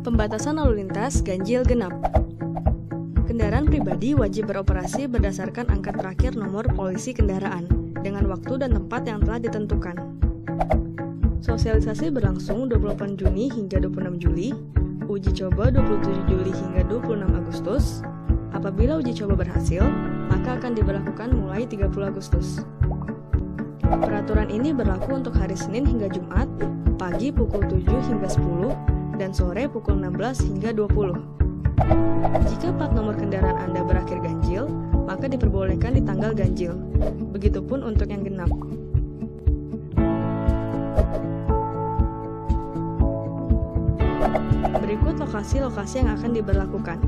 Pembatasan lalu lintas ganjil genap. Kendaraan pribadi wajib beroperasi berdasarkan angka terakhir nomor polisi kendaraan dengan waktu dan tempat yang telah ditentukan. Sosialisasi berlangsung 28 Juni hingga 26 Juli, uji coba 27 Juli hingga 26 Agustus. Apabila uji coba berhasil, maka akan diberlakukan mulai 30 Agustus. Peraturan ini berlaku untuk hari Senin hingga Jumat, pagi pukul 7 hingga 10, dan sore pukul 16 hingga 20. Jika plat nomor kendaraan Anda berakhir ganjil, maka diperbolehkan di tanggal ganjil. Begitupun untuk yang genap. Berikut lokasi-lokasi yang akan diberlakukan.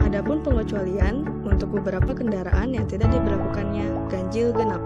Adapun pengecualian untuk beberapa kendaraan yang tidak diberlakukannya ganjil genap.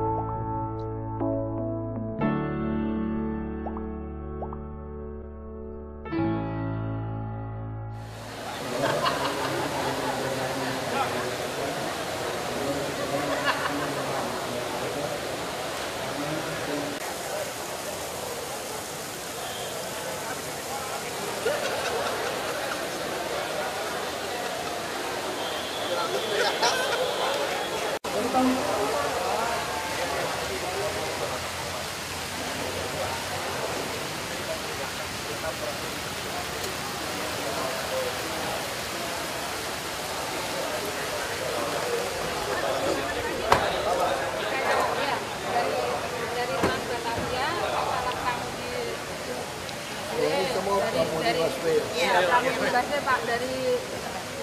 Kami bebasnya Pak dari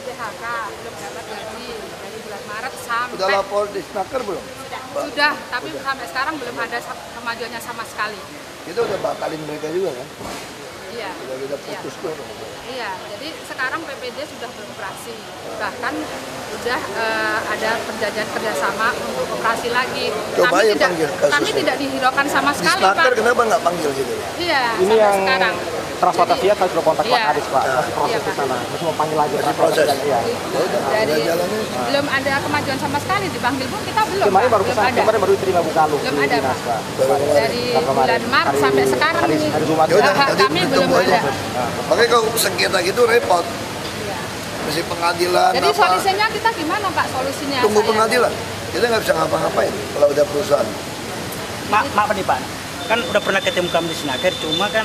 PHK belum dapat gaji dari bulan Maret sampai. Sudah lapor di Snaker belum? Sudah, tapi sampai sekarang belum ada kemajuannya sama sekali. Kita udah batalin mereka juga kan? Iya. Udah putus tuh. Iya, jadi sekarang PPD sudah beroperasi. Bahkan sudah ada perjanjian kerjasama untuk operasi lagi. Coba kami ya tidak, panggil kami kasusnya. tidak dihiraukan sama Di sekali Snaker Pak. kenapa nggak panggil gitu? Iya, Ini sampai yang sekarang. transportasi kan sudah kontak Pak Iya. Kadis Pak, masih proses Iya, di Pak. sana. Terus mau panggil lagi proses. Iya. Dari jalannya. belum ada kemajuan sama sekali, dipanggil pun kita belum. Kemarin Pak. baru Belum kesana, ada. kemarin baru terima bukalu Belum di ada, dinas, Pak. Pak. Dari bulan Maret sampai sekarang nih. Hari Jumat. Ya udah, Hak tadi kami belum ditunggu aja. ada. Makanya kalau sengketa gitu repot. Iya. Mesti pengadilan Jadi apa. solusinya kita gimana Pak solusinya? Tunggu Saya- pengadilan. Kita nggak bisa ngapa-ngapain kalau udah perusahaan. Maaf nih Pak, kan udah pernah ketemu kami di Snaker, cuma kan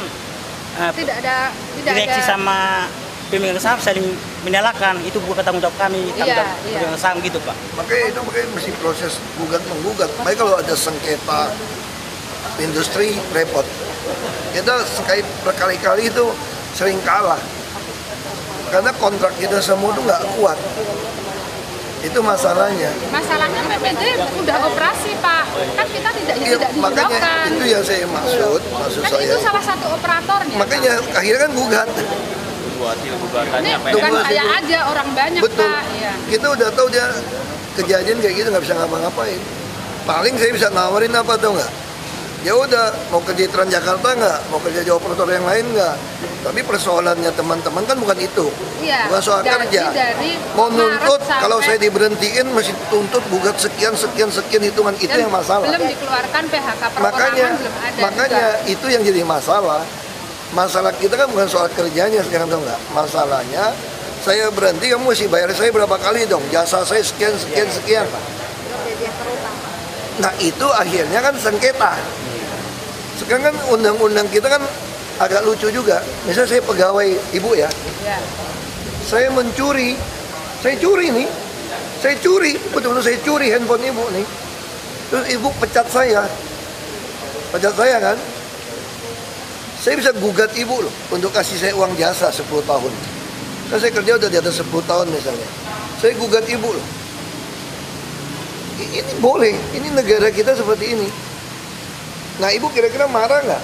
Tidak ada direksi sama pemegang saham saling menyalahkan, itu bukan tanggung jawab kami, tanggung Iya, jawab iya. pemegang saham gitu Pak. Makanya mesti proses gugat-menggugat. Makanya kalau ada sengketa industri repot. Kita sekali berkali-kali itu sering kalah. Karena kontrak kita semua itu nggak kuat. Itu masalahnya. Masalahnya PPD udah operasi Pak, kan kita tidak Iya, makanya dihiraukan. itu yang saya maksud Kan saya. itu salah satu operatornya. Makanya akhirnya kan gugat. Ini bukan saya aja, orang banyak Betul. Pak. Iya. Kita udah tahu dia kejadian kayak gitu nggak bisa ngapa-ngapain. Paling saya bisa nawarin apa tau nggak? Ya udah mau kerja di Transjakarta nggak, mau kerja di operator yang lain nggak. Tapi persoalannya teman-teman kan bukan itu, Iya. bukan soal kerja. Dari Mau nuntut Maret kalau saya sampai- diberhentiin masih tuntut gugat sekian hitungan itu dan yang masalah. belum dikeluarkan PHK perorangan, Makanya belum ada juga. itu yang jadi masalah. Masalah kita kan bukan soal kerjanya sekarang tau nggak? Masalahnya saya berhenti kamu mesti bayar saya berapa kali dong? Jasa saya sekian. Nah itu akhirnya kan sengketa. Sekarang kan undang-undang kita kan agak lucu juga. Misalnya saya pegawai ibu ya, Ya. saya mencuri, saya curi nih, betul-betul saya curi handphone ibu nih. Terus ibu pecat saya kan? Saya bisa gugat ibu loh untuk kasih saya uang jasa 10 tahun. Kan saya kerja udah di atas 10 tahun misalnya. Saya gugat ibu loh. Ini boleh, ini negara kita seperti ini. Nah ibu kira-kira marah nggak?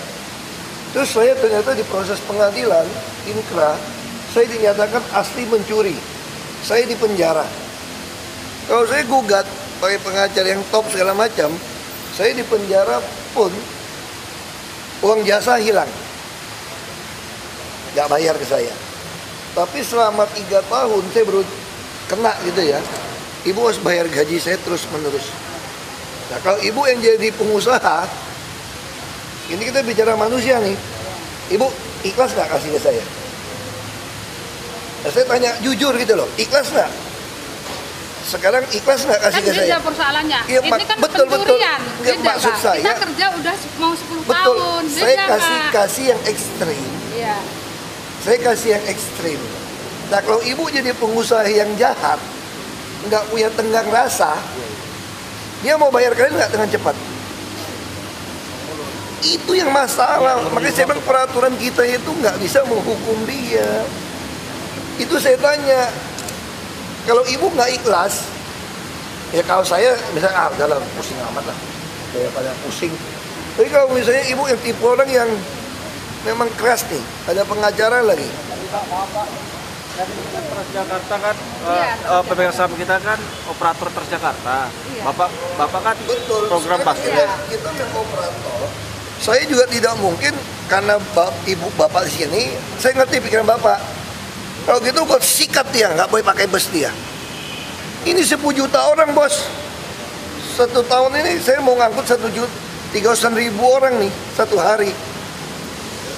Terus saya ternyata di proses pengadilan, inkra, saya dinyatakan asli mencuri. Saya dipenjara. Kalau saya gugat pakai pengacara yang top segala macam, saya dipenjara pun uang jasa hilang. Nggak bayar ke saya. Tapi selama 3 tahun saya baru kena gitu ya. Ibu harus bayar gaji saya terus menerus. Nah kalau ibu yang jadi pengusaha, Ini kita bicara manusia nih. Ibu ikhlas nggak kasih ke saya? Nah, saya tanya jujur gitu loh, ikhlas nggak? Sekarang ikhlas nggak kasih Kan ke saya? beda persoalannya. Iya, Ini kan betul. pencurian. Nggak, Beda, maksud Pak. saya, Kita kerja udah mau 10 betul. tahun. Beda, Saya Pak. kasih yang ekstrim. Iya. Saya kasih yang ekstrim. Nah kalau ibu jadi pengusaha yang jahat, nggak punya tenggang rasa, dia mau bayar kalian nggak dengan cepat? Itu yang masalah. Makanya saya bilang peraturan kita itu nggak bisa menghukum dia. Itu saya tanya, kalau ibu nggak ikhlas, ya kalau saya misalnya dalam pusing amat lah, daripada pusing. Tapi kalau misalnya ibu yang tipe orang yang memang keras nih, ada pengacara lagi. Transjakarta kan, Iya. pemegang saham kita kan operator Transjakarta. Iya. Bapak kan Betul. program Sekarang basket. kita memang operator. Saya juga tidak mungkin karena ibu bapak di sini, saya ngerti pikiran bapak. Kalau gitu kok sikat dia, nggak boleh pakai bus dia. Ini 10 juta orang bos. 1 tahun ini saya mau ngangkut 1.300.000 orang nih satu hari.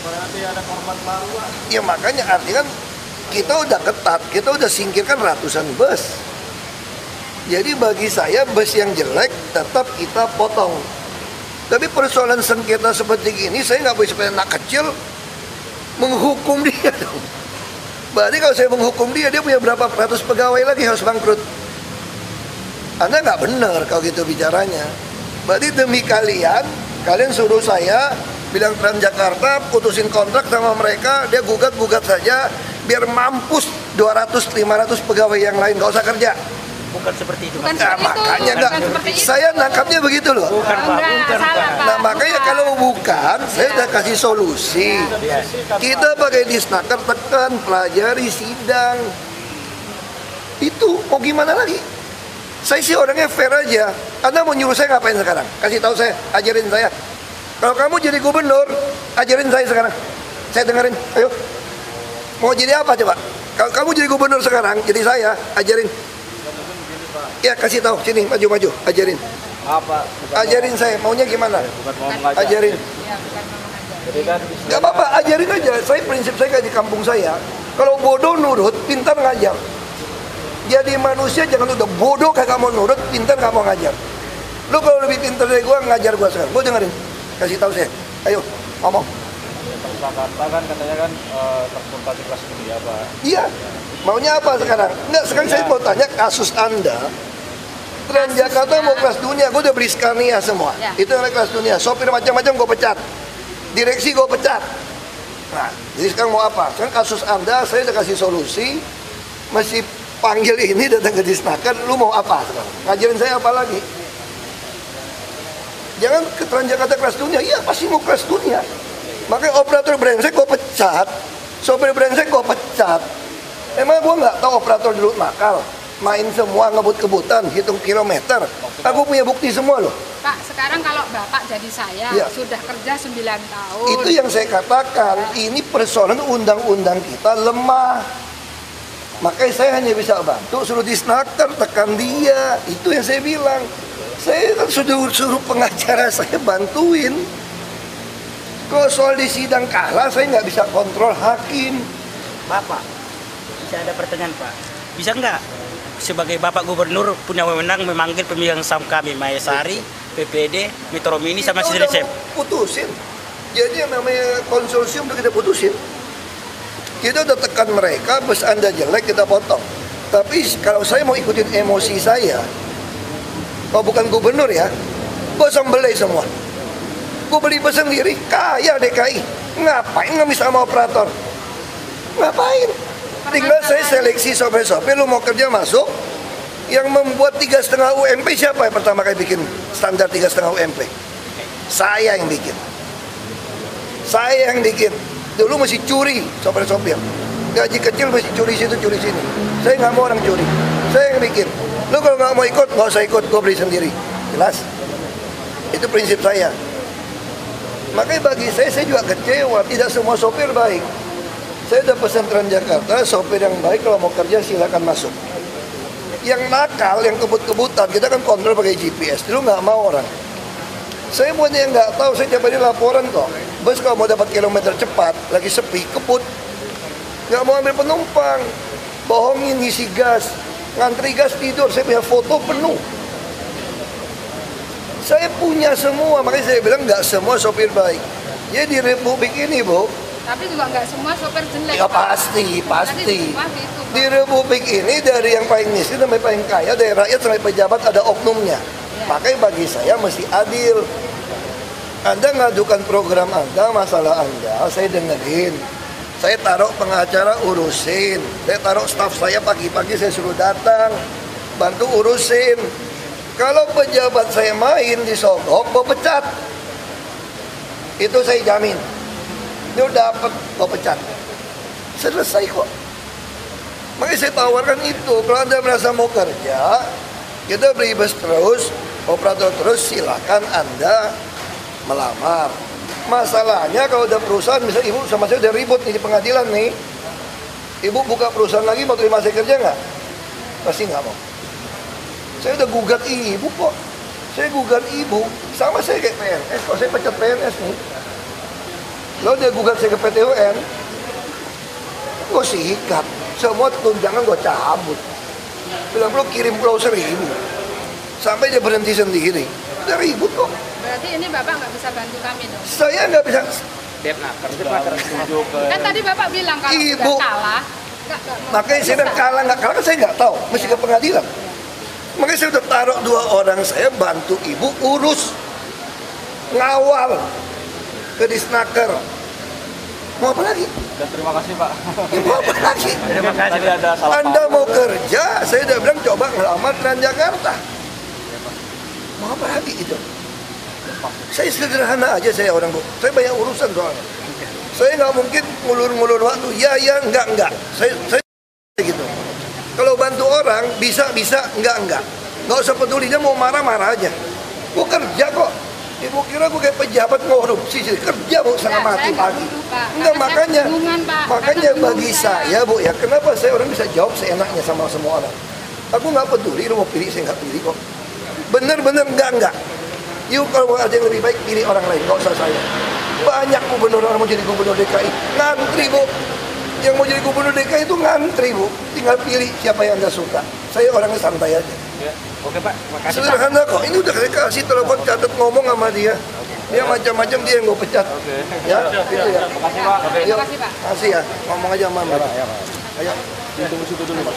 Nanti ada korban baru. Ya makanya artinya kan kita udah ketat, kita udah singkirkan ratusan bus. Jadi bagi saya bus yang jelek tetap kita potong. Tapi persoalan sengketa seperti ini saya nggak boleh seperti anak kecil menghukum dia dong. Berarti kalau saya menghukum dia, dia punya berapa ratus pegawai lagi harus bangkrut. Anda nggak benar kalau gitu bicaranya. Berarti demi kalian suruh saya bilang Transjakarta putusin kontrak sama mereka, dia gugat saja biar mampus 200-500 pegawai yang lain nggak usah kerja. Bukan seperti itu. Bukan Pak. Nah, seperti itu. makanya Bukan nggak, seperti itu. saya nangkapnya begitu loh. Bukan Pak, Enggak, bukan salah, Pak. Pak. Nah makanya Bukan. kalau bukan, saya udah kasih solusi. Kita pakai disnaker tekan, pelajari sidang. Itu mau gimana lagi? Saya sih orangnya fair aja. Anda mau nyuruh saya ngapain sekarang? Kasih tahu saya, ajarin saya. Kalau kamu jadi gubernur, ajarin saya sekarang. Saya dengerin, ayo. Mau jadi apa coba? Kalau kamu jadi gubernur sekarang, jadi saya, ajarin. Ya kasih tahu, sini maju-maju, ajarin. Apa? Ajarin saya, maunya gimana? Bukan mau mengajar. Ajarin. Ya, bukan mau mengajar. Jadi kan Gak apa-apa, ajarin aja. Saya prinsip saya kayak di kampung saya. Kalau bodoh nurut, pintar ngajar. Jadi manusia jangan udah bodoh kayak kamu nurut, pintar kamu ngajar. Lu kalau lebih pintar dari gua, ngajar gua sekarang. Gua dengerin. Kasih tahu saya. Ayo, ngomong. Transjakarta kan katanya kan transportasi kelas dunia Pak. Iya. Maunya apa sekarang? Enggak, sekarang saya mau tanya kasus Anda. Transjakarta mau kelas dunia, gue udah beli Scania semua. Ya. Itu yang kelas dunia. Sopir macam-macam gue pecat. Direksi gue pecat. Nah, jadi sekarang mau apa? Sekarang kasus Anda, saya udah kasih solusi. Masih panggil ini datang ke Disnaker, lu mau apa sekarang? Ngajarin saya apa lagi? Jangan ke Transjakarta kelas dunia. Iya, pasti mau kelas dunia. Makanya operator brengsek gue pecat. Sopir brengsek gue pecat. Emang gue nggak tahu operator dulu nakal? Main semua ngebut-kebutan, hitung kilometer. Aku punya bukti semua loh. Pak, sekarang kalau Bapak jadi saya, Iya. sudah kerja 9 tahun. Itu yang saya katakan, ini persoalan undang-undang kita lemah. Makanya saya hanya bisa bantu, suruh Disnaker, tekan dia. Itu yang saya bilang. Saya kan suruh pengacara saya bantuin. Kalau soal di sidang kalah, saya nggak bisa kontrol hakim. Bapak, bisa ada pertanyaan Pak. Bisa nggak sebagai Bapak Gubernur punya wewenang memanggil pemegang saham kami, Mayasari, PPD, Metro Mini sama Kita udah Sidrap? mau putusin. Jadi yang namanya konsorsium udah kita putusin. Kita udah tekan mereka, bus Anda jelek kita potong. Tapi kalau saya mau ikutin emosi saya, kalau bukan gubernur ya, bos beli semua. Gue beli bus sendiri, kaya DKI. Ngapain ngemis sama operator? Ngapain? Tinggal saya seleksi sopir-sopir, lu mau kerja masuk. Yang membuat 3,5 UMP siapa yang pertama kali bikin standar 3,5 UMP? Saya yang bikin. Saya yang bikin. Dulu masih curi sopir-sopir. Gaji kecil masih curi situ, curi sini. Saya nggak mau orang curi. Saya yang bikin. Lu kalau nggak mau ikut, nggak usah ikut. Gue beli sendiri. Jelas? Itu prinsip saya. Makanya bagi saya juga kecewa. Tidak semua sopir baik. Saya udah pesan Transjakarta, sopir yang baik kalau mau kerja silakan masuk. Yang nakal, yang kebut-kebutan, kita kan kontrol pakai GPS. Dulu nggak mau orang. Saya buatnya yang nggak tahu, saya tiap hari laporan kok. Bus kalau mau dapat kilometer cepat, lagi sepi, kebut. Nggak mau ambil penumpang. Bohongin ngisi gas. Ngantri gas tidur, saya punya foto penuh. Saya punya semua, makanya saya bilang nggak semua sopir baik. Ya di Republik ini, Bu. Tapi juga nggak semua sopir jelek. Ya Pak. pasti. Tadi semua gitu, Pak. Di Republik ini dari yang paling miskin sampai paling kaya, dari rakyat sampai pejabat ada oknumnya. Makanya bagi saya mesti adil. Anda ngadukan program Anda, masalah Anda, saya dengerin. Saya taruh pengacara urusin. Saya taruh staf saya pagi-pagi saya suruh datang, bantu urusin. Kalau pejabat saya main disogok, gue pecat. Itu saya jamin. Dia udah dapat, gue pecat. Selesai kok. Makanya saya tawarkan itu. Kalau Anda merasa mau kerja, kita beli bus terus, operator terus, silakan Anda melamar. Masalahnya kalau udah perusahaan, misalnya ibu sama saya udah ribut nih di pengadilan nih, ibu buka perusahaan lagi mau terima saya kerja nggak? Pasti nggak mau. Saya udah gugat ibu kok. Saya gugat ibu, sama saya kayak PNS. Kalau saya pecat PNS nih, lo dia gugat saya ke PT UN, gue sikat. Semua tunjangan gue cabut. Bilang lo kirim pulau 1.000, sampai dia berhenti sendiri. Udah ribut kok. Berarti ini Bapak nggak bisa bantu kami dong? Saya nggak bisa. Kan tadi Bapak bilang kalau Ibu. sudah kalah, Makanya saya bilang kalah nggak kalah kan saya nggak tahu, mesti ke pengadilan. Makanya saya udah taruh 2 orang saya bantu ibu urus, ngawal ke Disnaker. Mau apa lagi? Dan terima kasih Pak. Ya, mau apa lagi? Terima kasih. Tadi ada salah Anda paham. mau kerja, saya udah bilang coba ngelamar Transjakarta. Mau apa lagi itu? Saya sederhana aja, saya orang Bu. Saya banyak urusan soalnya. Saya nggak mungkin ngulur-ngulur waktu. Ya, enggak. Saya gitu. Kalau bantu orang, bisa, enggak. Nggak usah peduli, dia mau marah-marah aja. Gue kerja kok. Ibu kira gue kayak pejabat korupsi sih. Kerja Bu, setengah mati pagi. Enggak, makanya bagi saya Bu ya, kenapa saya orang bisa jawab seenaknya sama semua orang. Aku nggak peduli, lu mau pilih, saya nggak pilih kok. Bener-bener enggak. Yuk kalau ada yang lebih baik, pilih orang lain, nggak usah saya. Banyak gubernur orang mau jadi gubernur DKI, ngantri Bu. Yang mau jadi gubernur DKI itu ngantri Bu. Tinggal pilih siapa yang Anda suka. Saya orangnya santai aja. Ya. Oke Pak, makasih Pak. Sederhana kok, ini udah saya kasih telepon, catat ngomong sama dia. Dia macam-macam, dia yang gue pecat. Ya, itu ya. Makasih Pak. Yuk, Makasih, Pak. kasih ya, ngomong aja sama Mbak. Ayo. Tunggu situ dulu Pak.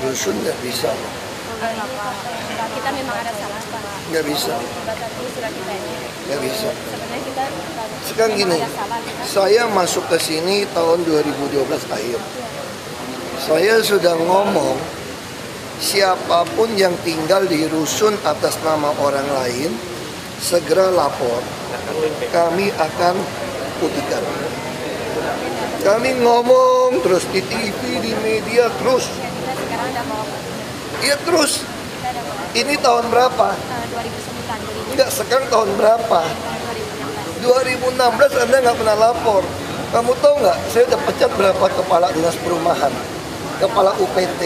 Rusun nggak bisa, Kita memang ada salah Pak. nggak bisa, Batalkan surat kita ini. nggak bisa. Sebenarnya kita Sekarang gini, ada salah kita. saya masuk ke sini tahun 2012 akhir. Saya sudah ngomong, siapapun yang tinggal di rusun atas nama orang lain, segera lapor. Kami akan putihkan. Kami ngomong terus di TV, di media terus. Kita sekarang ada mau Iya terus. kita ada mau Ini tahun berapa? 2009 Enggak, sekarang tahun berapa? 2016 Anda nggak pernah lapor. Kamu tahu nggak, saya udah pecat berapa kepala dinas perumahan, kepala UPT.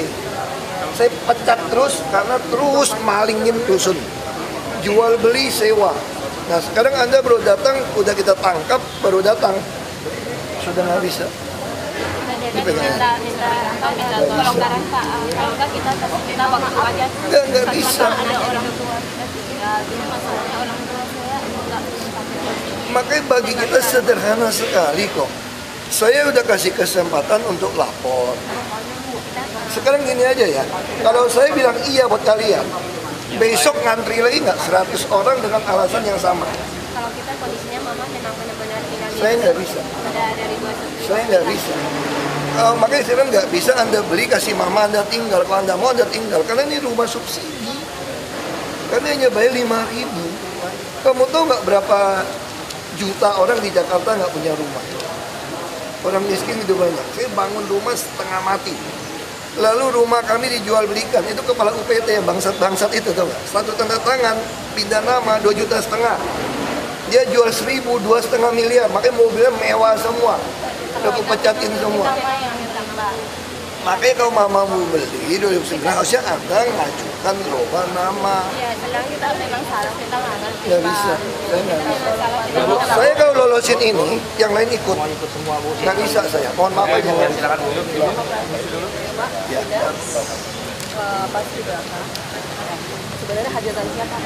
Saya pecat terus karena terus malingin rusun, jual beli sewa. Nah sekarang Anda baru datang, udah kita tangkap, baru datang, sudah nggak bisa. minta pelonggaran Pak. Kalau enggak kita waktu aja. Nggak bisa. Ada orang tua kita ini masalahnya orang tua saya enggak Makanya bagi kita sederhana sekali kok. Saya udah kasih kesempatan untuk lapor. Sekarang gini aja ya, kalau saya bilang iya buat kalian, besok ngantri lagi nggak 100 orang dengan alasan yang sama? kalau kita kondisinya mama memang benar-benar tinggal di Saya nggak bisa. dari 21. Saya nggak bisa. Makanya saya bilang nggak bisa Anda beli, kasih mama Anda tinggal. Kalau Anda mau Anda tinggal, karena ini rumah subsidi. Karena hanya bayar 5.000. Kamu tahu nggak berapa juta orang di Jakarta nggak punya rumah? Orang miskin itu banyak. Saya bangun rumah setengah mati. Lalu rumah kami dijual belikan. Itu kepala UPT yang bangsat-bangsat itu, tahu nggak? Satu tanda tangan, pindah nama 2,5 juta. Dia jual 1.000, 2,5 miliar. Makanya mobilnya mewah semua. Udah aku pecatin semua. Makanya kalau mama mau beli 2009 harusnya Anda ngajukan rubah nama. Iya, sedang kita memang salah, kita nggak ngerti. Nggak Pak. bisa, saya nggak bisa. Salah kita nggak tahu. Saya kalau lolosin ini, yang lain ikut. Nggak bisa saya, mohon maaf aja. Silakan Bu. Ya. Paskibraka sebenarnya hajatan siapa?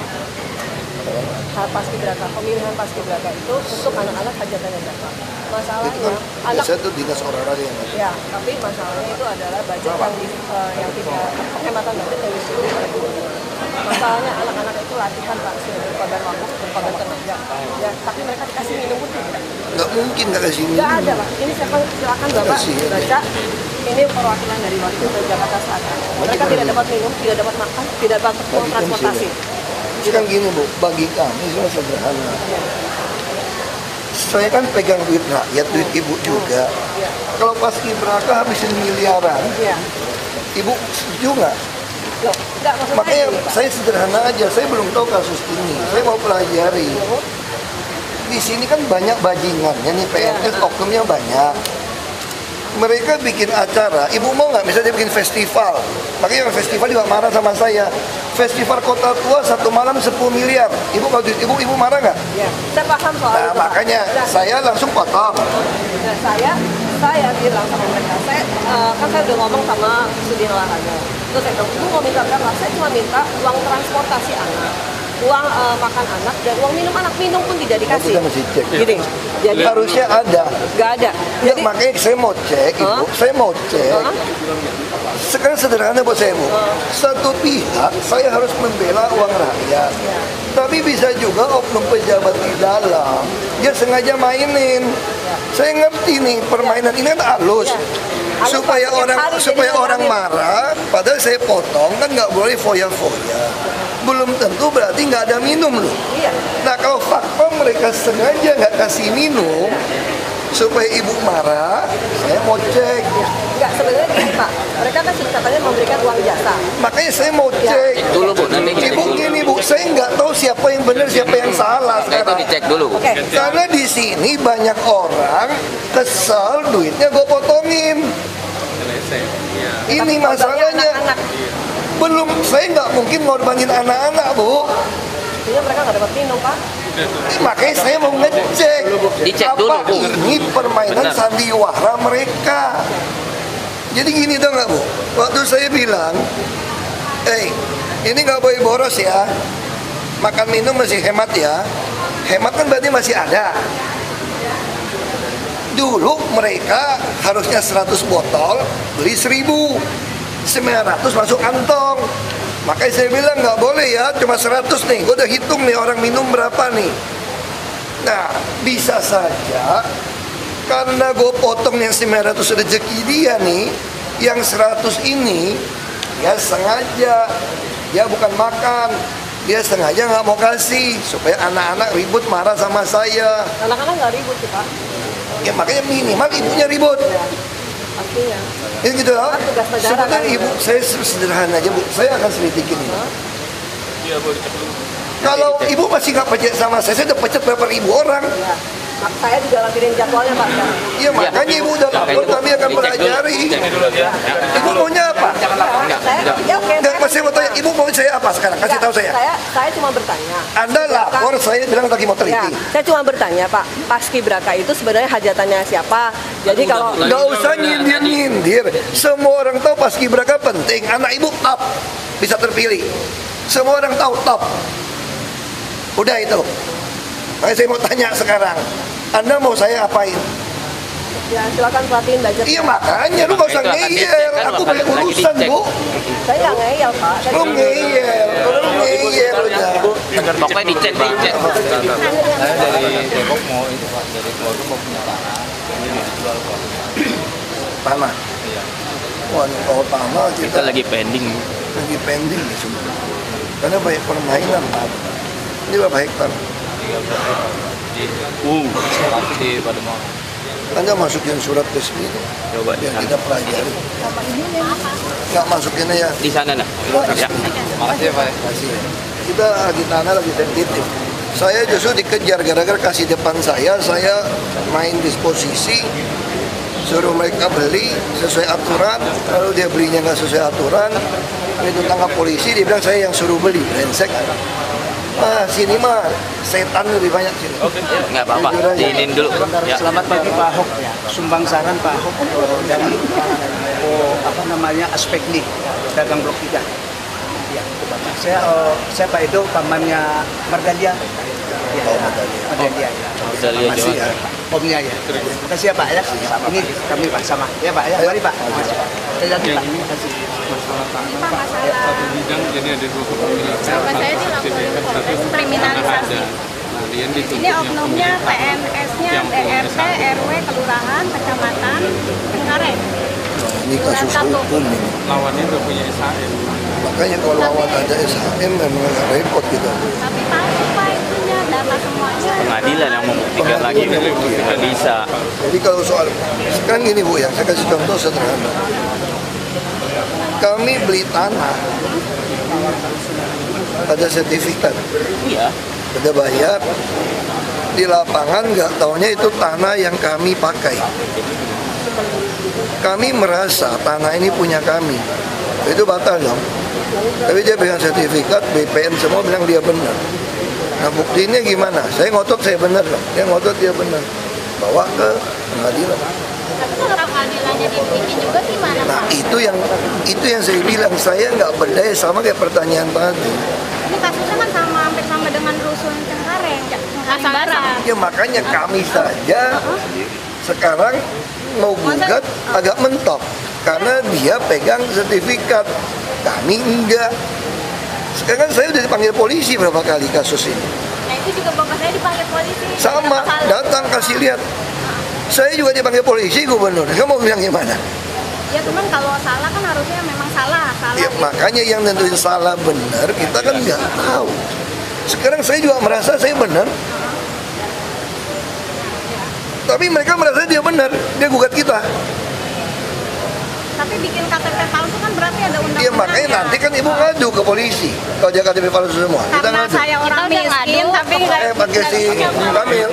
Paskibraka, pemilihan paskibraka itu untuk anak-anak hajatannya siapa? Itu Masalahnya kan anak biasanya tuh dinas olahraga yang ada. ya, tapi masalahnya itu adalah budget yang tidak penghematan budget yang disuruh oleh gubernur. Masalahnya anak-anak itu latihan Pak, sudah berkorban waktu, berkorban tenaga. Ya, tapi mereka dikasih minum pun tidak. Nggak mungkin nggak kasih minum. Nggak ada Pak. Ini silakan Bapak Kasihan. baca. Ini perwakilan dari Wakil Gubernur Jakarta Selatan. Mereka tidak dapat minum, tidak dapat makan, tidak dapat transportasi. Sekarang gini Bu, bagi kami semua sederhana. Saya kan pegang duit rakyat, duit ibu juga. Kalau paskibraka habisin miliaran, Iya. ibu setuju nggak? Loh, enggak maksud Makanya saya gini, Pak. saya sederhana aja, saya belum tahu kasus ini. Saya mau pelajari. Di sini kan banyak bajingannya nih, PNS oknumnya banyak. Mereka bikin acara, ibu mau nggak misalnya dia bikin festival. Makanya yang festival juga marah sama saya. Festival Kota Tua 1 malam 10 miliar. Ibu kalau duit ibu marah nggak? Ya, saya paham soal Nah itu, Pak. makanya Nah, saya langsung potong. nah, saya bilang sama mereka, kan saya udah ngomong sama Sudin Olahraga. Terus saya bilang, ibu mau minta berapa? Saya cuma minta uang transportasi anak, uang makan anak, dan uang minum anak. Minum pun tidak dikasih. Kita mesti cek. Gini, jadi Harusnya ada. nggak ada. Ya, Jadi makanya saya mau cek, ibu. Saya mau cek. Hah? Sekarang sederhana buat saya, Bu. Satu pihak saya harus membela uang rakyat. Tapi bisa juga oknum pejabat di dalam dia sengaja mainin. Saya ngerti nih permainan ini kan halus. Halus, Supaya Pak. Tiap orang hari supaya jadi orang ngomongin. marah, padahal saya potong kan nggak boleh foya-foya. Belum tentu berarti nggak ada minum loh. iya. Nah kalau fakta mereka sengaja nggak kasih minum supaya ibu marah, saya mau cek. Enggak, sebenarnya gini Pak, mereka kan sudah katanya memberikan uang jasa. Makanya saya mau cek. Dulu Bu, nanti kita Ibu gini Bu, saya nggak tahu siapa yang benar siapa yang salah itu sekarang. dicek dulu. Oke, Karena di sini banyak orang kesel duitnya gue potongin. Ini masalahnya. anak-anak, Belum, saya nggak mungkin ngorbanin anak-anak Bu. artinya mereka nggak dapat minum Pak. Makanya saya mau ngecek Dicek dulu, apa Bu. ini permainan Benar. sandiwara mereka. Jadi gini tau nggak Bu, waktu saya bilang, ini nggak boleh boros ya, makan minum masih hemat ya. Hemat kan berarti masih ada. Dulu mereka harusnya 100 botol, beli 1.000, 900 masuk kantong. Makanya saya bilang nggak boleh ya, cuma 100 nih. Gue udah hitung nih orang minum berapa nih. Nah, bisa saja karena gue potong yang 900 rezeki dia nih, yang 100 ini ya sengaja, dia bukan makan, dia sengaja nggak mau kasih supaya anak-anak ribut marah sama saya. Anak-anak nggak ribut sih Pak, Ya makanya minimal ibunya ribut. pastinya. Ini gitu loh. Kan tugas negara Sebenarnya kan. ibu saya sederhana aja Bu, saya akan selidikin ini. Iya Bu, dicek dulu. Kalau ibu masih nggak percaya sama saya udah pecat berapa ribu orang. Ya. Saya juga lapirin jadwalnya Pak sekarang. Iya makanya ibu udah lapor, kami akan pelajari. Cek dulu aja. Ibu maunya apa? Ya oke. Enggak, saya mau tanya, ibu mau saya apa sekarang? Kasih tahu saya. Saya cuma bertanya. Anda lapor, saya bilang lagi mau Ya, teliti. saya cuma bertanya Pak, paskibraka itu sebenarnya hajatannya siapa? Jadi kalau Nggak usah nyindir-nyindir. Semua orang tahu paskibraka penting. Anak ibu top, bisa terpilih. Semua orang tahu top. Udah itu. Makanya saya mau tanya sekarang. Anda mau saya apain? ya silakan perhatiin budget. Iya makanya lu gak usah ngeyel. Aku banyak urusan Bu. Saya nggak ngeyel Pak. Saya Lu cuma- ngeyel. Kalau lu ngeyel udah. Pokoknya dicek. Saya dari Depok mau itu Pak, dari keluarga mau punya tanah. Ini dijual Pak. Tanah. Iya. Wah, ini kalau tanah Kita kita lagi pending. lagi pending nih semua. Karena banyak permainan Pak. Ini berapa hektar? 13 Tapi di Pademangan. Anda masukin surat ke sini Coba di biar sana. kita pelajari. Nggak masukin ya. Di sana nah. Ya. Makasih ya Pak. Kasih. Kita lagi tanah lagi sensitif. Saya justru dikejar gara-gara kasih depan saya main disposisi. suruh mereka beli sesuai aturan, lalu dia belinya nggak sesuai aturan, itu tangkap polisi, dia bilang saya yang suruh beli, brengsek. Sini mah setan lebih banyak sini. Oke, nggak apa-apa, diinin dulu. Ya. Selamat pagi Pak Ahok. Sumbang saran Pak Ahok dari aspek nih dagang Blok 3. Ya, saya Pak Edo pamannya Mardalia. Ya, Mardalia. Mardalia Masih ya. Omnya ya. Terima kasih ya Pak ya. Ini kami Pak sama. Ya Pak ya. Mari Pak. Terima kasih Pak. Terima kasih. Bidang jadi ada 2 kepemilikan. Bapak saya dilakukan proses kriminalisasi. Ini oknumnya PNS-nya DRT, RW, kelurahan, kecamatan, Cengkareng. Ini kasus hukum ini. Lawannya udah punya SHM. Makanya kalau lawan ada SHM memang agak repot gitu. Tapi palsu Pak itunya, data semuanya. Pengadilan yang membuktikan lagi, nggak bisa. Jadi kalau soal sekarang gini Bu ya, saya kasih contoh sederhana. Kami beli tanah, ada sertifikat, ada bayar, di lapangan nggak taunya itu tanah yang kami pakai. Kami merasa tanah ini punya kami, itu batal dong. Tapi dia pegang sertifikat, BPN semua bilang dia benar. Nah buktinya gimana? Saya ngotot saya benar dong, dia ngotot dia benar. Bawa ke pengadilan. Tapi kalau pengadilannya dibikin juga gimana Nah Pak? itu yang saya bilang, saya nggak berdaya sama kayak pertanyaan tadi. Ini kasusnya kan hampir sama dengan rusun Cengkareng, Cengkareng Barat. Ya makanya kami saja sekarang mau gugat agak mentok karena dia pegang sertifikat, kami enggak. Sekarang saya udah dipanggil polisi berapa kali kasus ini. Nah itu juga bapak saya dipanggil polisi. Sama, datang kasih lihat. Saya juga dipanggil polisi gubernur. Kamu mau bilang gimana? Ya cuman kalau salah kan harusnya memang salah. Ya makanya yang nentuin salah benar kita kan nggak tahu. Sekarang saya juga merasa saya benar. Tapi mereka merasa dia benar, dia gugat kita. Tapi bikin KTP palsu kan berarti ada undang-undangnya. Iya makanya nanti kan ibu ngadu ke polisi kalau dia KTP palsu semua. Kita Karena ngadu. saya orang miskin tapi nggak Pakai si Kamil.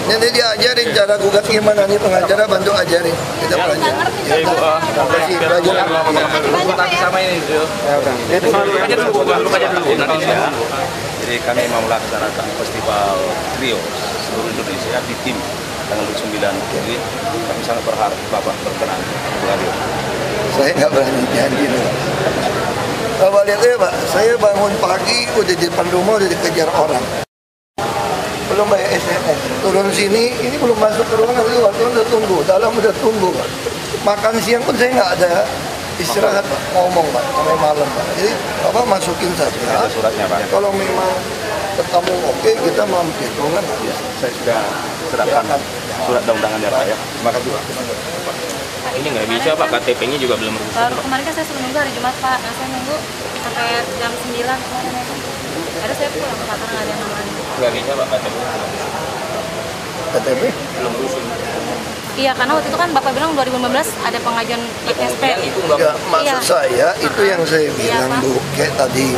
Nanti dia ajarin cara gugat gimana nih, pengacara bantu ajarin. Kita belajar. Ya Ibu, Kasih belajar. sama ini dulu. Aja dulu, nanti ya. Jadi kami mau melaksanakan festival trio seluruh Indonesia di tim tanggal 29 Juli. Kami sangat berharap Bapak berkenan untuk hadir. Saya nggak berani janji loh. Kalau lihat ya Pak, saya bangun pagi udah di depan rumah udah dikejar orang. Belum bayar SMS, turun sini, ini belum masuk ke ruangan, luar udah tunggu, dalam udah tunggu Pak. Makan siang pun saya nggak ada istirahat Pak, ngomong Pak, sampai malam Pak. Jadi Bapak masukin saja. Ada suratnya Pak. Kalau memang ketemu oke, kita mampir. Kalau nggak, Ya, saya sudah serahkan surat undangannya Pak ya. Terima kasih Pak. Ini nggak bisa Pak, KTP-nya juga belum rusak. Baru kemarin kan saya suruh nunggu hari Jumat Pak, nah saya nunggu sampai jam 9 kemarin ya. Ada saya pulang Pak karena nggak ada yang namanya. Nggak bisa Pak, KTP KTP. belum rusak. Iya karena waktu itu kan Bapak bilang 2015 ada pengajuan ITSP. Itu nggak Ya, maksud Iya. saya itu yang saya bilang Pak. Bu, kayak tadi.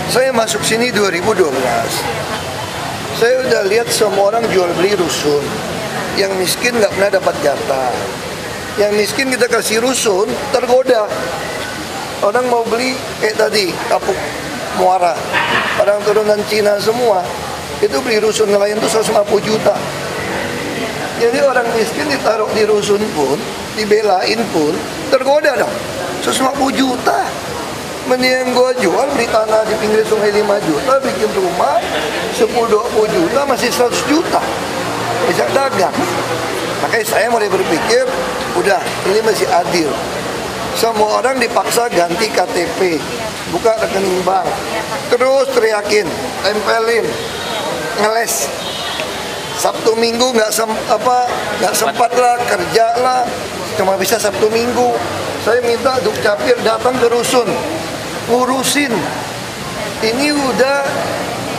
Saya masuk sini 2012. Saya udah lihat semua orang jual beli rusun. Yang miskin nggak pernah dapat jatah. Yang miskin kita kasih rusun, tergoda. Orang mau beli kayak tadi, Kapuk Muara. Orang turunan Cina semua. Itu beli rusun nelayan itu 150 juta. Jadi orang miskin ditaruh di rusun pun, dibelain pun, tergoda dong. 150 juta. Mending gue jual, beli tanah di pinggir sungai 5 juta, bikin rumah 10-20 juta, masih 100 juta. Bisa dagang. Makanya saya mulai berpikir, udah ini masih adil. Semua orang dipaksa ganti KTP, buka rekening bank, terus teriakin, tempelin, ngeles. Sabtu Minggu nggak sempat lah, kerja lah, cuma bisa Sabtu Minggu. Saya minta Dukcapil datang ke rusun, ngurusin. Ini udah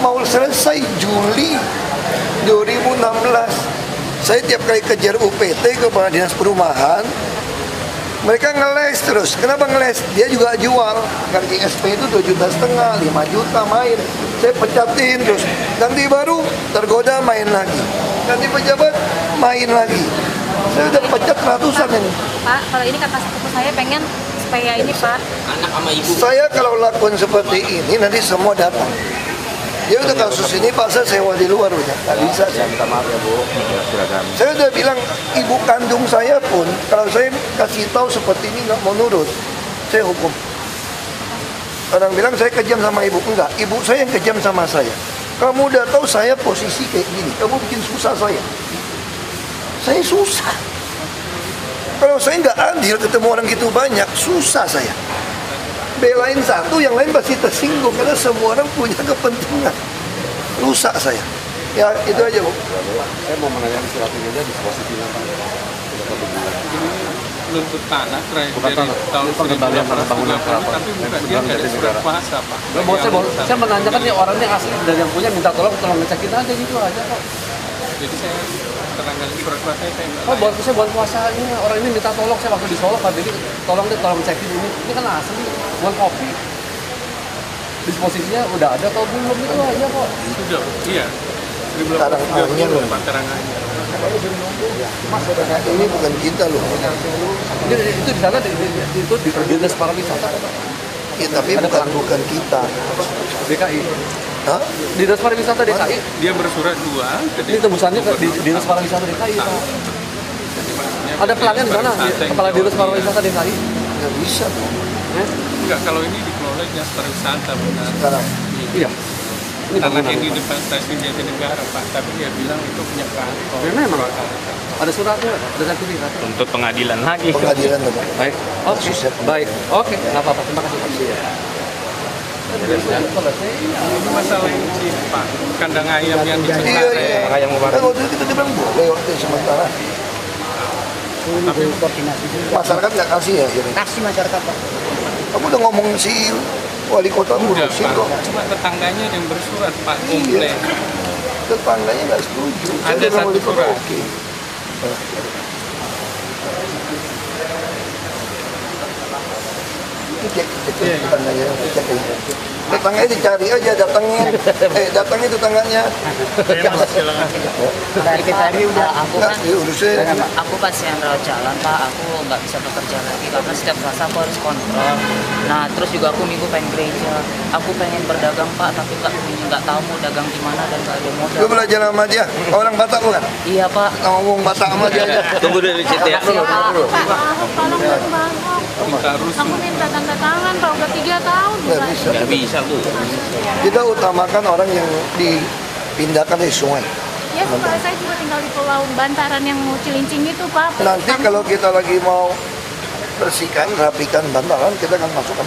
mau selesai Juli 2016. Saya tiap kali kejar UPT ke Dinas Perumahan, mereka ngeles terus. Kenapa ngeles? Dia juga jual. Gaji SP itu 2,5 juta, 5 juta main. Saya pecatin terus. Ganti baru, tergoda main lagi. Ganti pejabat, main lagi. Saya udah pecat ratusan ini. Pak, kalau ini kakak sepupu saya pengen supaya ini Pak. Anak sama ibu. Saya kalau lakukan seperti ini nanti semua datang. Ya udah kasus ini Pak saya sewa di luar udah, nggak bisa. Saya minta maaf ya Bu. Saya udah bilang ibu kandung saya pun kalau saya kasih tahu seperti ini nggak mau nurut, saya hukum. Orang bilang saya kejam sama ibu, enggak. Ibu saya yang kejam sama saya. Kamu udah tahu saya posisi kayak gini, kamu bikin susah saya. Saya susah. Kalau saya nggak adil ketemu orang gitu banyak, susah saya. Belain satu, yang lain pasti tersinggung karena semua orang punya kepentingan. Rusak saya. Ya itu aja Bu. Saya mau menanyakan surat ini aja disposisi apa? Nuntut tanah dari tahun 1830, tapi bukan dia nggak ada surat kuasa Pak. Saya menanyakan nih orangnya asli dan yang punya minta tolong ngecekin aja gitu aja kok. Jadi saya terangkan surat kuasa saya nggak. Oh, saya buat kuasa ini orang ini minta tolong, saya waktu di Solo Pak Dedi tolong cekin ini kan asli buat kopi. Disposisinya udah ada atau belum itu aja kok. Sudah, iya. Sekarang awalnya loh. Terangannya. Mas, ini bukan kita loh. Itu di sana itu di dinas pariwisata. Ya, tapi bukan kita. DKI. Hah? Dinas pariwisata DKI. Dia bersurat dua. Ini tembusannya ke dinas pariwisata DKI Pak. Ada pelanggan di sana, kepala dinas pariwisata DKI. Nggak bisa dong. Enggak, kalau ini dikelola dinas pariwisata benar. Sekarang. Iya. Tanah yang di depan stasiun Jatinegara Pak, tapi dia bilang itu punya kantor. Ya, memang ada suratnya, ada sertifikat. Untuk pengadilan lagi. Pengadilan loh. Baik, oke, baik, oke, nggak apa-apa, terima kasih Pak. Ini masalah yang di Pak, kandang ayam yang di Iya. Ayam Kan waktu itu kita bilang boleh waktu sementara. Tapi Masyarakat nggak kasih ya? Jadi. Kasih masyarakat Pak. Kamu udah ngomong si wali kota udah ngurusin Pak, kok. cuma tetangganya yang bersurat Pak, Iya. komplain. Tetangganya nggak setuju. Saya Ada udah satu wali kota, surat. oke. Itu cek tetangganya, cek aja. Tetangganya dicari aja, datangnya tetangganya. Dari TPRI udah aku Nggak, kan diurusin. aku pasien rawat jalan Pak, aku nggak bisa bekerja lagi karena setiap Selasa aku harus kontrol. Nah terus juga aku minggu pengen gereja, aku pengen berdagang Pak, tapi nggak tahu mau dagang di mana dan nggak ada modal. Lu belajar sama dia, orang Batak bukan? Iya Pak. Ngomong Batak sama dia aja. Tunggu dulu di situ ya. Tolong bantu. Aku minta tanda tangan Pak, udah 3 tahun. Nggak bisa. Nggak bisa Bu. Kita utamakan orang yang dipindahkan dari sungai. Ya supaya saya juga tinggal di Pulau Bantaran yang mau Cilincing itu Pak. Nanti kalau kita lagi mau bersihkan, rapikan bantaran, kita akan masukkan.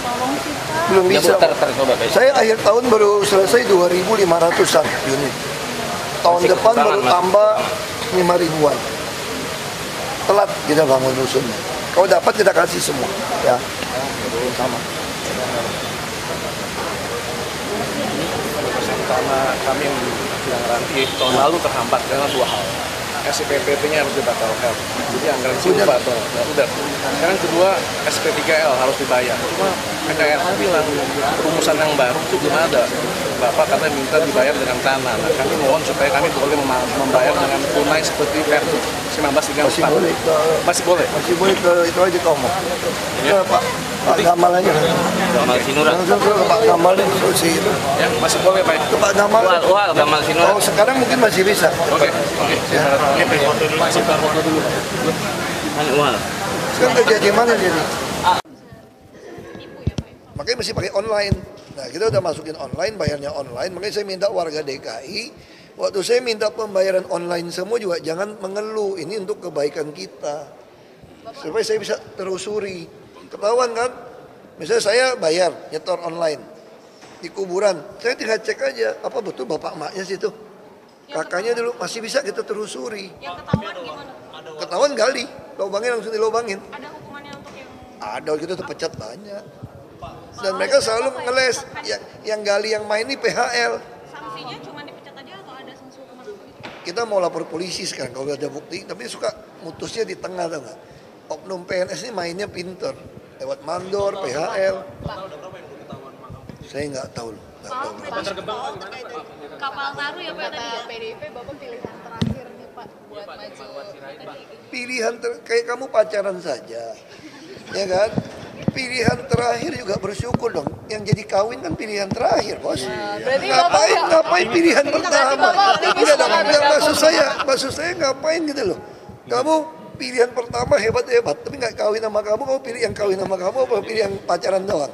Tolong sih Pak. Belum Ya, bisa. Bu, tar, coba guys. Saya akhir tahun baru selesai 2.500-an unit. Tahun Masih depan kekurangan, baru Mas. tambah 5.000-an. Telat kita bangun rusunnya. Kalau dapat kita kasih semua. Ya, sama. Karena kami yang ranti tahun lalu terhambat karena 2 hal. SPPP-nya harus dibatalkan, jadi anggaran silva atau udah. Sekarang kedua SP3L harus dibayar. Cuma PKL bilang rumusan yang baru itu belum ada. Bapak katanya minta dibayar dengan tanah. Nah, kami mohon supaya kami boleh membayar dengan tunai seperti Pertu 1934. Masih boleh. Masih boleh. Masih boleh ke itu aja ngomong. Ya, Pak Gamal aja. Gamal Sinura. Langsung ke Pak Gamal deh, solusi itu. Ya, masih boleh Pak. Ke Pak Gamal. Wah, Gamal Sinura. Oh, sekarang mungkin masih bisa. Oke. Ya. Masih foto dulu. Wah. Sekarang kerja di mana jadi? Makanya mesti pakai online. Nah, kita udah masukin online, bayarnya online. Makanya saya minta warga DKI, waktu saya minta pembayaran online semua juga jangan mengeluh. Ini untuk kebaikan kita. Supaya saya bisa telusuri. Ketahuan kan? Misalnya saya bayar nyetor online di kuburan. Saya tinggal cek aja, apa betul bapak emaknya situ? Kakaknya dulu masih bisa kita telusuri. Yang ketahuan gimana? Ketahuan gali, lubangnya langsung dilubangin. Ada hukumannya untuk yang Ada kita terpecat banyak. Dan mereka selalu ngeles yang gali yang main ini PHL. sanksinya cuma dipecat aja atau ada sanksi hukuman? Kita mau lapor polisi sekarang kalau ada bukti, tapi suka mutusnya di tengah tau nggak? Oknum PNS ini mainnya pinter, lewat mandor, PHL. Saya nggak tahu loh. Kapal Taru ya Pak tadi ya? PDIP Bapak pilihan terakhir nih Pak buat maju? Pilihan kayak kamu pacaran saja, ya kan? Pilihan terakhir juga bersyukur dong. Yang jadi kawin kan pilihan terakhir, bos. Ngapain pilihan pertama? Enggak, maksud saya ngapain gitu loh. Kamu pilihan pertama hebat, tapi nggak kawin sama kamu pilih yang kawin sama kamu apa pilih yang pacaran doang?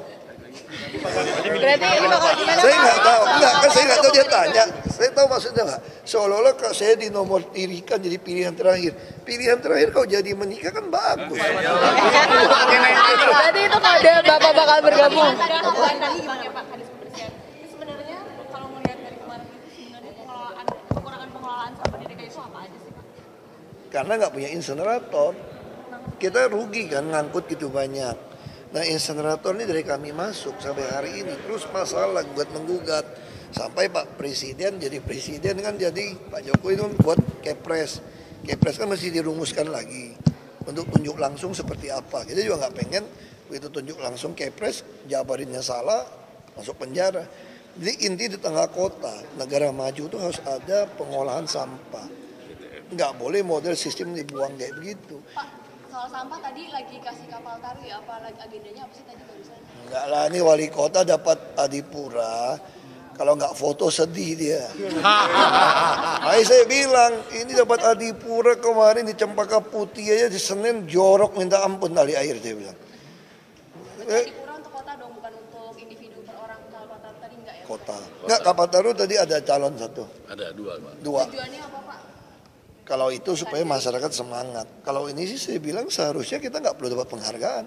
Berarti ini bakal gimana? Saya nggak tahu, saya nggak tahu dia tanya. Saya tahu maksudnya nggak. Seolah-olah saya dinomortirikan jadi pilihan terakhir. Pilihan terakhir kau jadi menikah kan bagus. Berarti itu ada Bapak bakal bergabung. Sebenarnya kalau melihat dari kemarin sebenarnya kekurangan pengelolaan sampah di DKI itu apa aja sih Pak? Karena nggak punya insenerator. Kita rugi kan ngangkut gitu banyak. Nah insenerator ini dari kami masuk sampai hari ini terus masalah gugat-menggugat sampai Pak Presiden jadi presiden kan jadi Pak Jokowi itu buat kepres kan mesti dirumuskan lagi untuk tunjuk langsung seperti apa. Kita juga nggak pengen begitu tunjuk langsung kepres jabarinnya salah masuk penjara. Jadi inti di tengah kota negara maju itu harus ada pengolahan sampah, nggak boleh model sistem dibuang kayak begitu. Soal sampah tadi lagi kasih kapal taru ya, apa agendanya apa sih tadi barusan? Enggak lah, ini wali kota dapat Adipura, kalau nggak foto sedih dia. Saya bilang, ini dapat Adipura kemarin di Cempaka Putih aja di Senin jorok minta ampun tali air dia bilang. Adipura untuk kota dong, bukan untuk individu per orang kapal taru tadi enggak ya? Kota. Enggak, kapal taru tadi ada calon satu. Ada dua, Pak. Dua. Tujuannya apa Pak? Kalau itu supaya masyarakat semangat. Kalau ini sih saya bilang seharusnya kita nggak perlu dapat penghargaan.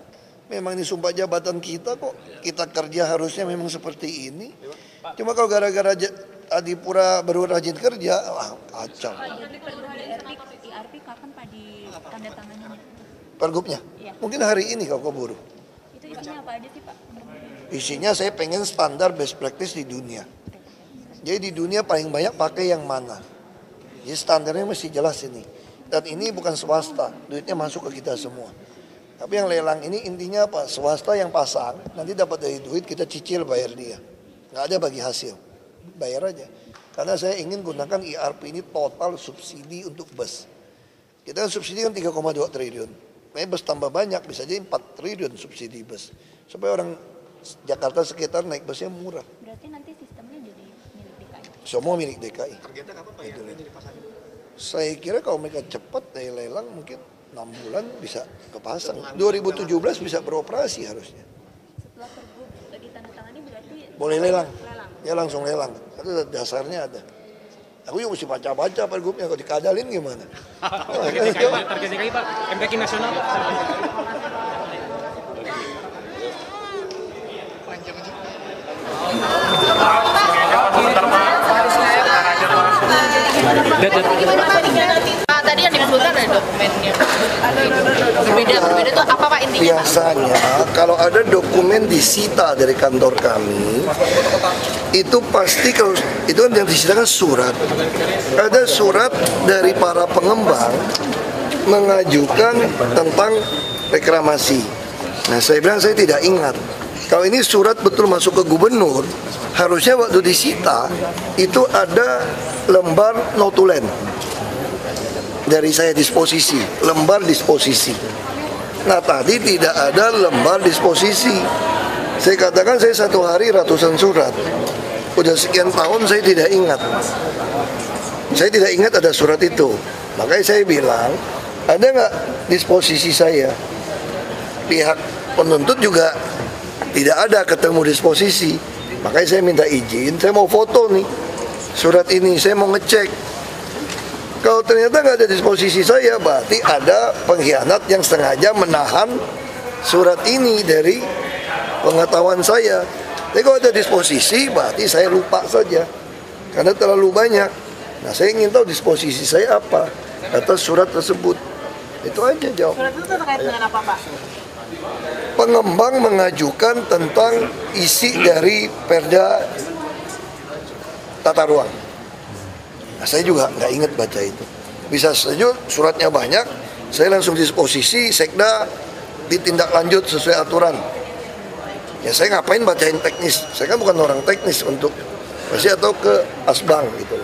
Memang ini sumpah jabatan kita kok. Kita kerja harusnya memang seperti ini. Cuma kalau gara-gara Adipura baru rajin kerja, wah kacau. IRP kapan Pak ditandatangannya? Pergubnya? Mungkin hari ini kalau keburu. Itu isinya apa aja sih Pak? Isinya saya pengen standar best practice di dunia. Jadi di dunia paling banyak pakai yang mana? Jadi standarnya mesti jelas ini. Dan ini bukan swasta, duitnya masuk ke kita semua. Tapi yang lelang ini intinya apa? Swasta yang pasang, nanti dapat dari duit kita cicil bayar dia. Nggak ada bagi hasil, bayar aja. Karena saya ingin gunakan IRP ini total subsidi untuk bus. Kita subsidi kan 3,2 triliun. Makanya bus tambah banyak, bisa jadi 4 triliun subsidi bus. Supaya orang Jakarta sekitar naik busnya murah. Berarti nanti sistemnya jadi milik DKI? Semua milik DKI. Targetnya kapan Pak ya? Saya kira kalau mereka cepat dari lelang mungkin 6 bulan bisa kepasang. 2017 bisa beroperasi harusnya. Setelah pergub ditandatangani berarti boleh lelang. Ya langsung lelang. Itu dasarnya ada. Aku juga mesti baca-baca pergubnya, kalau dikadalin gimana? Target DKI Pak, MPK nasional Pak. Pak, tadi yang dimaksudkan ada dokumennya. Berbeda itu apa Pak intinya? Biasanya kalau ada dokumen disita dari kantor kami, itu pasti kalau itu kan yang disita kan surat. Ada surat dari para pengembang mengajukan tentang reklamasi. Nah saya bilang saya tidak ingat. Kalau ini surat betul masuk ke gubernur, harusnya waktu disita itu ada lembar notulen dari saya disposisi, lembar disposisi. Nah tadi tidak ada lembar disposisi. Saya katakan saya satu hari ratusan surat. Udah sekian tahun saya tidak ingat. Saya tidak ingat ada surat itu. Makanya saya bilang, ada nggak disposisi saya? Pihak penuntut juga tidak ada ketemu disposisi. Makanya saya minta izin, saya mau foto nih surat ini, saya mau ngecek. Kalau ternyata nggak ada disposisi saya, berarti ada pengkhianat yang sengaja menahan surat ini dari pengetahuan saya. Tapi kalau ada disposisi, berarti saya lupa saja, karena terlalu banyak. Nah, saya ingin tahu disposisi saya apa atas surat tersebut. Itu aja jawab. Surat itu terkait dengan apa Pak? Pengembang mengajukan tentang isi dari Perda Tata Ruang. Nah, saya juga nggak ingat baca itu. Bisa saja suratnya banyak, saya langsung disposisi, sekda ditindak lanjut sesuai aturan. Ya saya ngapain bacain teknis? Saya kan bukan orang teknis untuk masih atau ke Asbang gitu.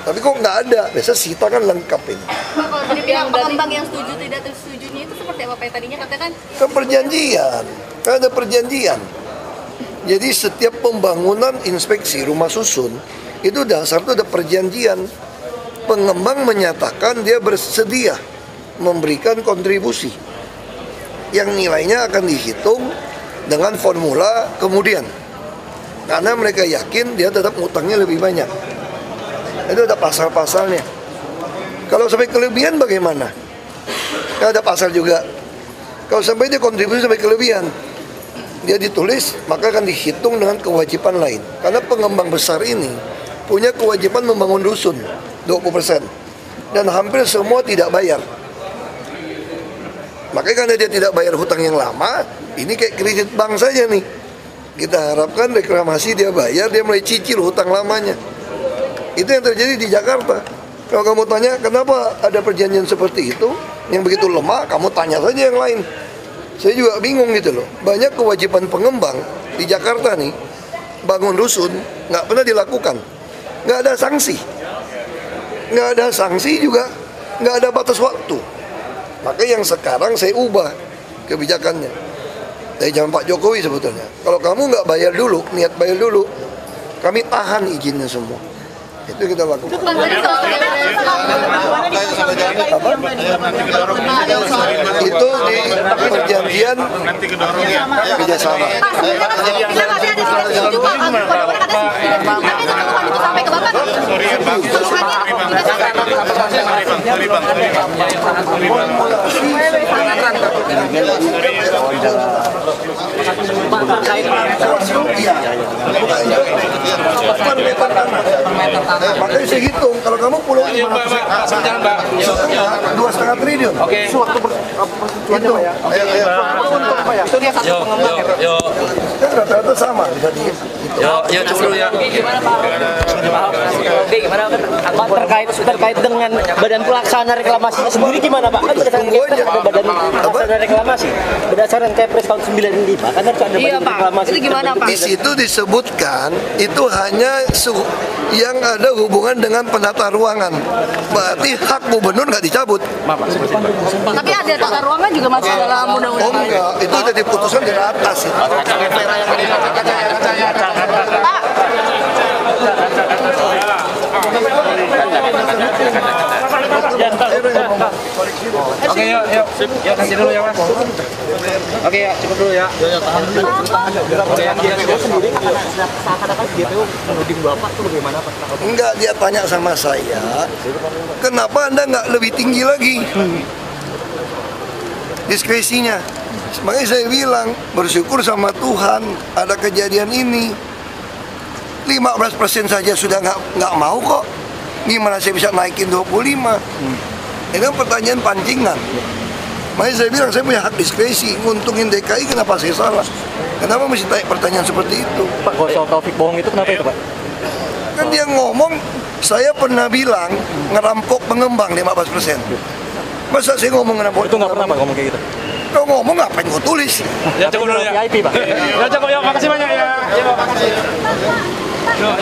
Tapi kok nggak ada, biasa sita kan lengkap ini. Pak, kalau dari pihak pengembang yang setuju tidak setujunya itu seperti apa Pak? Tadinya katakan Kan perjanjian, kan ada perjanjian. Jadi setiap pembangunan inspeksi rumah susun itu dasar itu ada perjanjian. Pengembang menyatakan dia bersedia memberikan kontribusi yang nilainya akan dihitung dengan formula kemudian, karena mereka yakin dia tetap ngutangnya lebih banyak. Itu ada pasal-pasalnya. Kalau sampai kelebihan bagaimana? Kan ada pasal juga. Kalau sampai dia kontribusi sampai kelebihan, dia ditulis, maka akan dihitung dengan kewajiban lain. Karena pengembang besar ini punya kewajiban membangun dusun 20%, dan hampir semua tidak bayar. Makanya karena dia tidak bayar hutang yang lama, ini kayak kredit bank saja nih. Kita harapkan reklamasi dia bayar, dia mulai cicil hutang lamanya. Itu yang terjadi di Jakarta. Kalau kamu tanya kenapa ada perjanjian seperti itu yang begitu lemah, kamu tanya saja yang lain. Saya juga bingung gitu loh. Banyak kewajiban pengembang di Jakarta nih, bangun dusun nggak pernah dilakukan, nggak ada sanksi, nggak ada sanksi juga, nggak ada batas waktu. Maka yang sekarang saya ubah kebijakannya dari zaman Pak Jokowi sebetulnya. Kalau kamu nggak bayar dulu, niat bayar dulu, kami tahan izinnya semua. Itu kita lakukan. Itu di perjanjian kerjasama. Makanya saya hitung, kalau kamu pulau 2,5 triliun. Oke. Suatu itu. Itu dia satu pengembang. Kan rata-rata sama bisa dihitung. Yuk dulu ya. Pak, terkait dengan badan pelaksana reklamasi sendiri gimana Pak? Kan berdasarkan Kepres ada badan pelaksana reklamasi. Berdasarkan Kepres tahun 95 kan harus ada badan reklamasi. Itu gimana Pak? Di situ disebutkan itu hanya yang ada hubungan dengan penata ruangan. Berarti hak gubernur nggak dicabut. Tapi ada tata ruangan juga masih dalam undang-undang. Oh enggak, itu udah diputuskan di atas itu. Oke, yuk kasih dulu ya Mas. Oke ya, cukup dulu ya. Sendiri kan seakan-akan GPU menuding Bapak itu bagaimana Pak? Enggak, dia tanya sama saya, kenapa Anda nggak lebih tinggi lagi diskresinya? Makanya saya bilang, bersyukur sama Tuhan ada kejadian ini. 15% saja sudah nggak mau kok. Gimana saya bisa naikin 25? Ini kan pertanyaan pancingan. Makanya saya bilang saya punya hak diskresi. Nguntungin DKI kenapa saya salah? Kenapa mesti tanya pertanyaan seperti itu? Pak, kalau soal Taufik bohong itu kenapa itu Pak? Kan dia ngomong, saya pernah bilang ngerampok pengembang 15%. Masa saya ngomong ngerampok? Itu nggak pernah Pak ngomong kayak gitu. Kau ngomong ngapain gue tulis? Ya cukup dulu ya. VIP Pak. Ya cukup ya, makasih banyak ya. Ya makasih. Yuk.